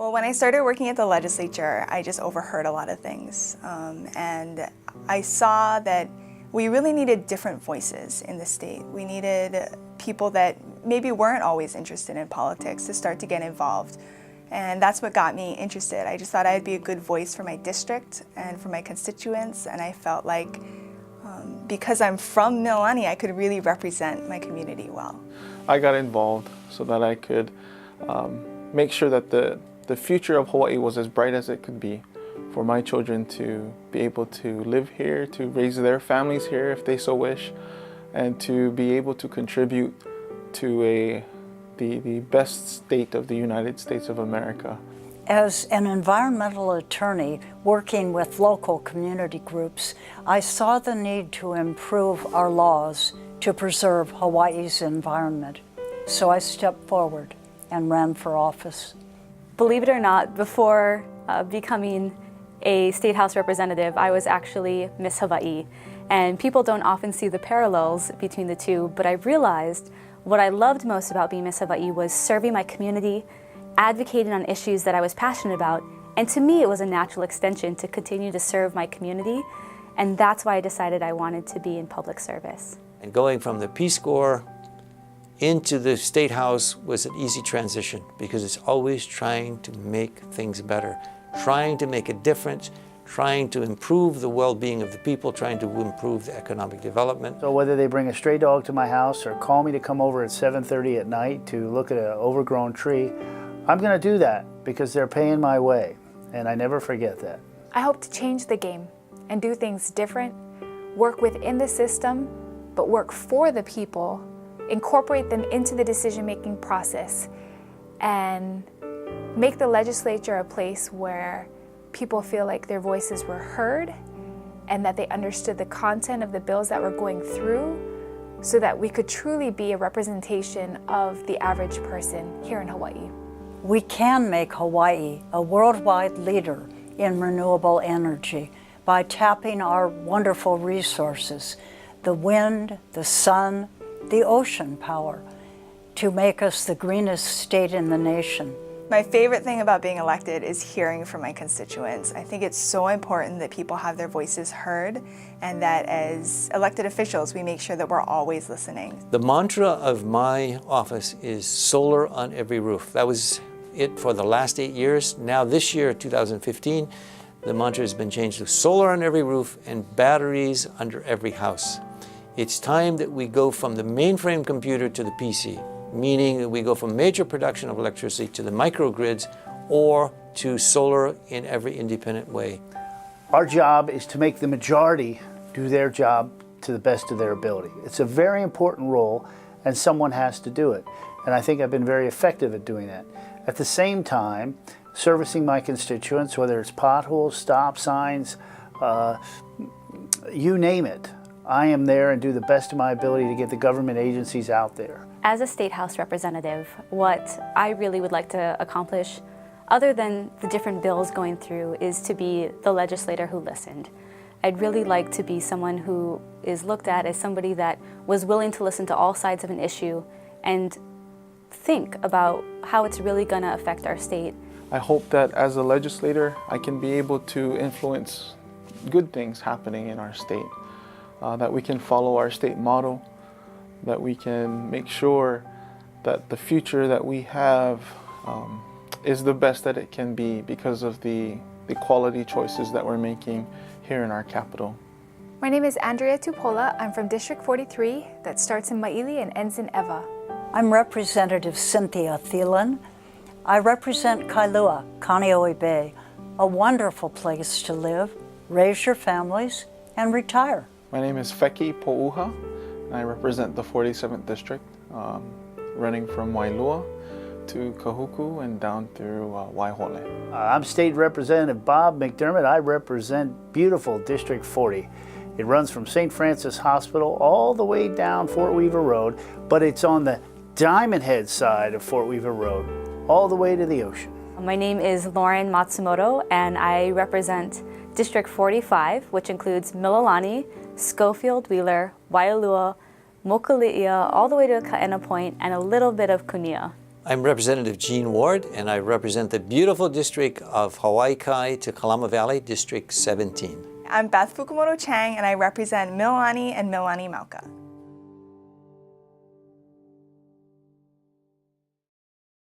Well, when I started working at the legislature, I just overheard a lot of things. And I saw that we really needed different voices in the state. We needed people that maybe weren't always interested in politics to start to get involved. And that's what got me interested. I just thought I'd be a good voice for my district and for my constituents. And I felt like because I'm from Mililani, I could really represent my community well. I got involved so that I could make sure that the future of Hawaii was as bright as it could be, for my children to be able to live here, to raise their families here if they so wish, and to be able to contribute to the best state of the United States of America. As an environmental attorney working with local community groups, I saw the need to improve our laws to preserve Hawaii's environment. So I stepped forward and ran for office. Believe it or not, before becoming a State House representative, I was actually Miss Hawaii. And people don't often see the parallels between the two, but I realized what I loved most about being Miss Hawaii was serving my community, advocating on issues that I was passionate about, and to me it was a natural extension to continue to serve my community, and that's why I decided I wanted to be in public service. And going from the Peace Corps into the State House was an easy transition, because it's always trying to make things better, trying to make a difference, trying to improve the well-being of the people, trying to improve the economic development. So whether they bring a stray dog to my house or call me to come over at 7:30 at night to look at an overgrown tree, I'm going to do that because they're paying my way, and I never forget that. I hope to change the game and do things different, work within the system, but work for the people, incorporate them into the decision-making process, and make the legislature a place where people feel like their voices were heard and that they understood the content of the bills that were going through, so that we could truly be a representation of the average person here in Hawaii. We can make Hawaii a worldwide leader in renewable energy by tapping our wonderful resources, the wind, the sun, the ocean power, to make us the greenest state in the nation. My favorite thing about being elected is hearing from my constituents. I think it's so important that people have their voices heard, and that as elected officials, we make sure that we're always listening. The mantra of my office is solar on every roof. That was it for the last 8 years. Now this year, 2015, the mantra has been changed to solar on every roof and batteries under every house. It's time that we go from the mainframe computer to the PC, meaning that we go from major production of electricity to the microgrids, or to solar in every independent way. Our job is to make the majority do their job to the best of their ability. It's a very important role, and someone has to do it. And I think I've been very effective at doing that. At the same time, servicing my constituents, whether it's potholes, stop signs, you name it, I am there and do the best of my ability to get the government agencies out there. As a State House representative, what I really would like to accomplish, other than the different bills going through, is to be the legislator who listened. I'd really like to be someone who is looked at as somebody that was willing to listen to all sides of an issue and think about how it's really going to affect our state. I hope that as a legislator, I can be able to influence good things happening in our state, that we can follow our state motto, that we can make sure that the future that we have is the best that it can be because of the quality choices that we're making here in our capital. My name is Andrea Tupola. I'm from District 43 that starts in Maili and ends in Ewa. I'm Representative Cynthia Thielen. I represent Kailua, Kaneohe Bay, a wonderful place to live, raise your families, and retire. My name is Feki Pouha, and I represent the 47th District, running from Wailua to Kahuku and down through Waihole. I'm State Representative Bob McDermott. I represent beautiful District 40. It runs from St. Francis Hospital all the way down Fort Weaver Road, but it's on the Diamond Head side of Fort Weaver Road, all the way to the ocean. My name is Lauren Matsumoto, and I represent District 45, which includes Mililani, Schofield, Wheeler, Waialua, Mokuleia, all the way to Kaena Point, and a little bit of Kunia. I'm Representative Gene Ward, and I represent the beautiful district of Hawaii Kai to Kalama Valley, District 17. I'm Beth Fukumoto Chang, and I represent Mililani and Mililani Mauka.